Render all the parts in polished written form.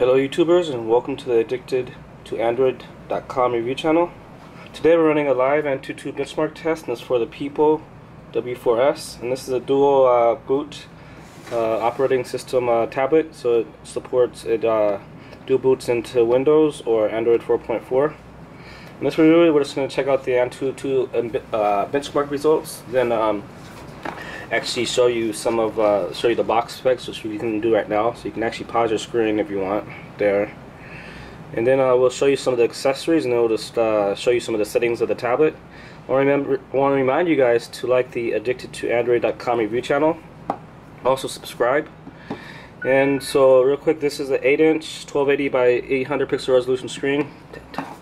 Hello YouTubers, and welcome to the Addicted to Android.com review channel. Today we're running a live Antutu benchmark test, and it's for the Pipo W4s, and this is a dual boot operating system tablet, so it supports dual boots into Windows or Android 4.4. And this video we're just going to check out the Antutu benchmark results, then actually show you some of the box specs, which we can do right now. So you can actually pause your screen if you want there, and then we'll show you some of the accessories, and then we'll just show you some of the settings of the tablet. I want to remind you guys to like the Addicted to Android.com review channel. Also subscribe. And so real quick, this is an 8-inch 1280 by 800 pixel resolution screen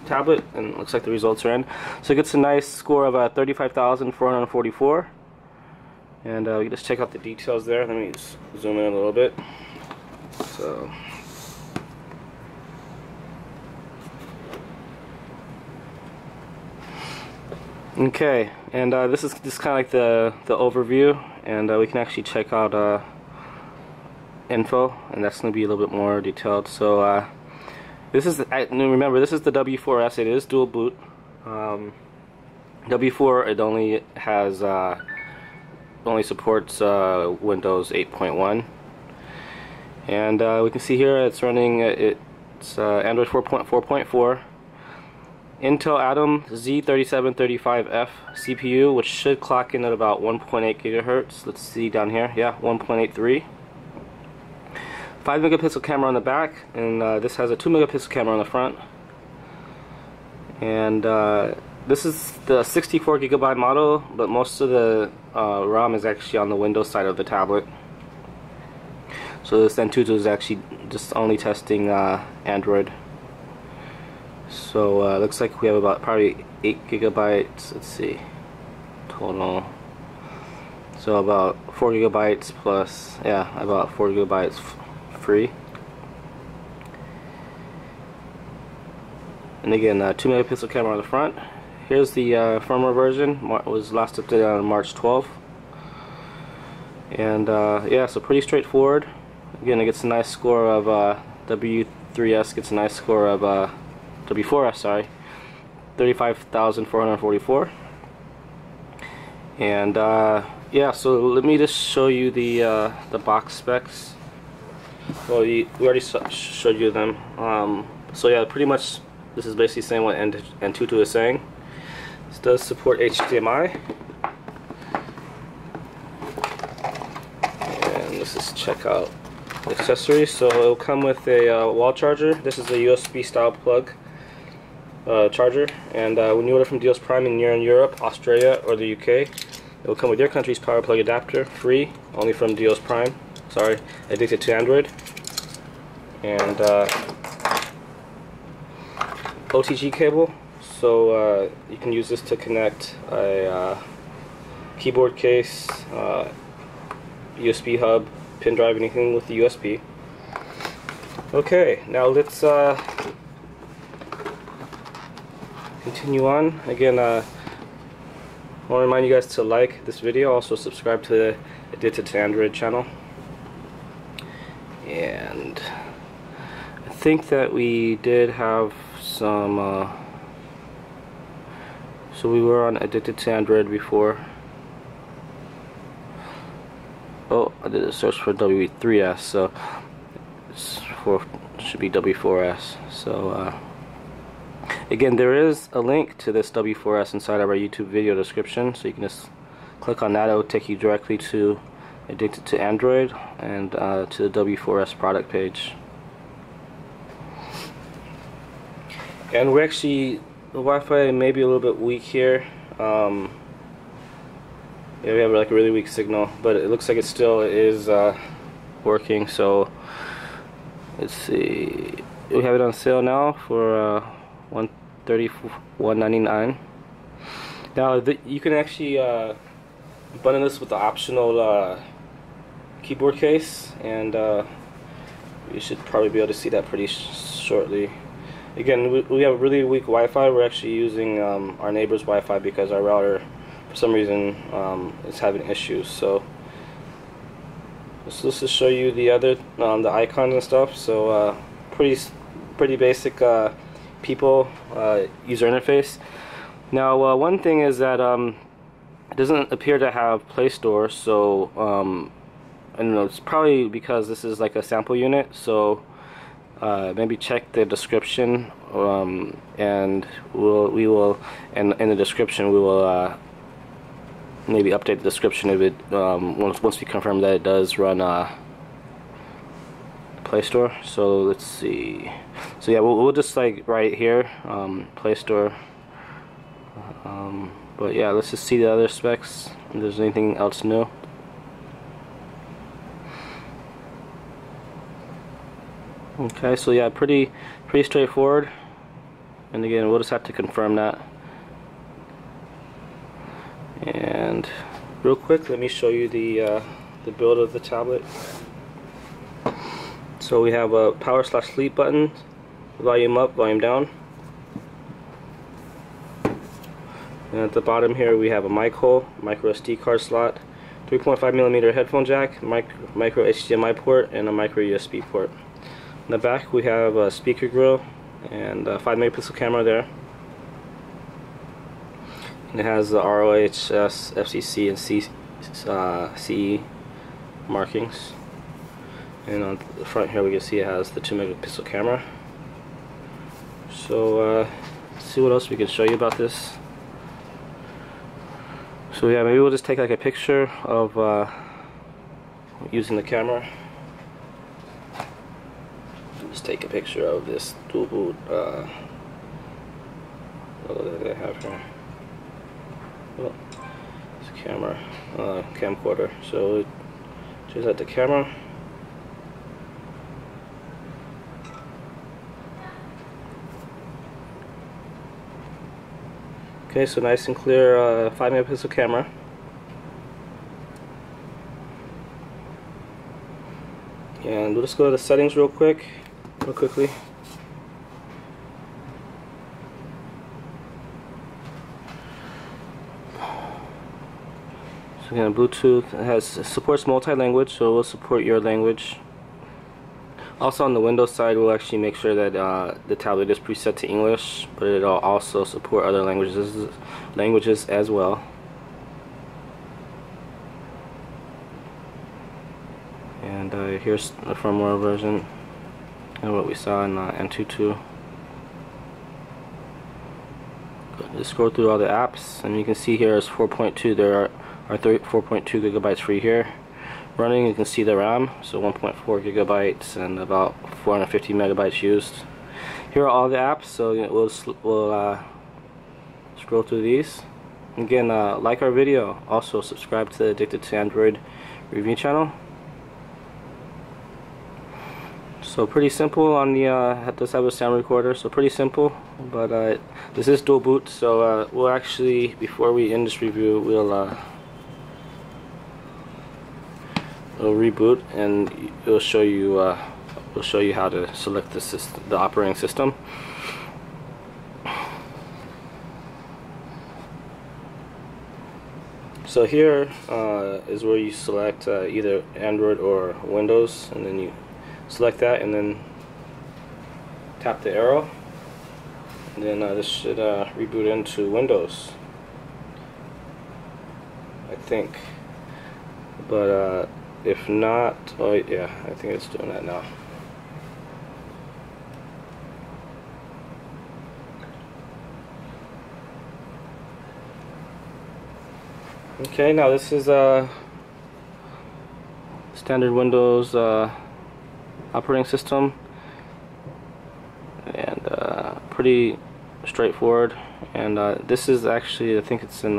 tablet, and it looks like the results are in. So it gets a nice score of 35,444. And we can just check out the details there. Let me just zoom in a little bit. So, okay, and this is just kind of like the overview, and we can actually check out info, and that's going to be a little bit more detailed. So this is remember, this is the W4s. It is dual boot. W4, it only has only supports Windows 8.1, and we can see here it's running it's Android 4.4, Intel Atom Z3735F CPU, which should clock in at about 1.8 gigahertz. Let's see down here, yeah, 1.83. 5 megapixel camera on the back, and this has a 2 megapixel camera on the front, and this is the 64 gigabyte model, but most of the ROM is actually on the Windows side of the tablet. So this Antutu is actually just only testing Android. So looks like we have about probably 8 gigabytes. Let's see, total. So about 4 gigabytes plus, yeah, about 4 gigabytes free. And again, 2 megapixel camera on the front. Here's the firmware version. Was last updated on March 12th. And yeah, so pretty straightforward. Again, it gets a nice score of W3s gets a nice score of W4s, sorry, 35,444. And yeah, so let me just show you the box specs. Well, we already showed you them. So yeah, pretty much this is basically saying what Antutu is saying. This does support HDMI, and let's just check out the accessories. So it'll come with a wall charger. This is a USB style plug charger, and when you order from Deals Prime and you're in Europe, Australia, or the UK, it will come with your country's power plug adapter, free, only from Deals Prime. Sorry, Addicted to Android. And OTG cable. So you can use this to connect a keyboard case, USB hub, pen drive, anything with the USB. Okay, now let's continue on. Again, I want to remind you guys to like this video, also subscribe to the Addicted to Android channel. And I think that we did have some so we were on Addicted to Android before. Oh, I did a search for W3s, so it's should be W4s. So again, there is a link to this W4s inside of our YouTube video description, so you can just click on that. It will take you directly to Addicted to Android and to the W4s product page. And we're actually, the Wi-Fi may be a little bit weak here. Yeah, we have like a really weak signal, but it looks like it still is working. So let's see, we have it on sale now for $199. Now you can actually bundle this with the optional keyboard case, and you should probably be able to see that pretty shortly. Again, we have really weak Wi-Fi. We're actually using our neighbor's Wi-Fi because our router, for some reason, is having issues. So let's just show you the other the icons and stuff. So pretty basic Pipo user interface. Now, one thing is that it doesn't appear to have Play Store, so I don't know. It's probably because this is like a sample unit. So maybe check the description, and we will, and in the description we will maybe update the description of it once we confirm that it does run Play Store. So let's see. So yeah, we'll just like write here Play Store. But yeah, let's just see the other specs, if there's anything else new. Okay, so yeah, pretty straightforward. And again, we'll just have to confirm that. And real quick, let me show you the build of the tablet. So we have a power/sleep button, volume up, volume down. And at the bottom here we have a mic hole, micro SD card slot, 3.5mm headphone jack, micro HDMI port, and a micro USB port. In the back we have a speaker grill and a 5-megapixel camera there. And it has the ROHS, FCC, and CE markings. And on the front here we can see it has the 2-megapixel camera. So let's see what else we can show you about this. So yeah, maybe we'll just take like a picture of using the camera. Just take a picture of this dual boot logo that they have here. Oh, it's a camera, camcorder. So choose out the camera. Okay, so nice and clear 5-megapixel camera. And we'll just go to the settings real quickly. So again, Bluetooth, it supports multi-language, so we'll support your language. Also on the Windows side, we'll actually make sure that the tablet is preset to English, but it'll also support other languages as well. And here's the firmware version and what we saw in Antutu. Just scroll through all the apps, and you can see here is 4.2. There are 4.2 gigabytes free here. Running, you can see the RAM, so 1.4 gigabytes and about 450 megabytes used. Here are all the apps, so we'll scroll through these. Again, like our video, also subscribe to the Addicted to Android review channel. So pretty simple on the this have a sound recorder, so pretty simple, but this is dual boot, so we'll actually, before we end this review, we'll reboot, and it'll show you how to select the operating system. So here is where you select either Android or Windows, and then you select that and then tap the arrow, and then this should reboot into Windows, I think. But if not, oh yeah, I think it's doing that now. Okay, now this is standard Windows operating system, and pretty straightforward. And this is actually, I think it's in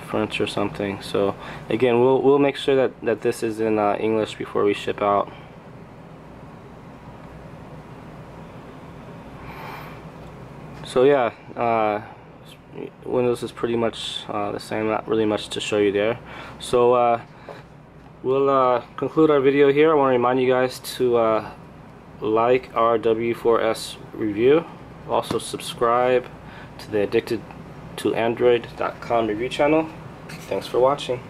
French or something. So again, we'll make sure that this is in English before we ship out. So yeah, Windows is pretty much the same, not really much to show you there. So we'll conclude our video here. I want to remind you guys to like our W4s review. Also subscribe to the Addicted to Android.com review channel. Thanks for watching.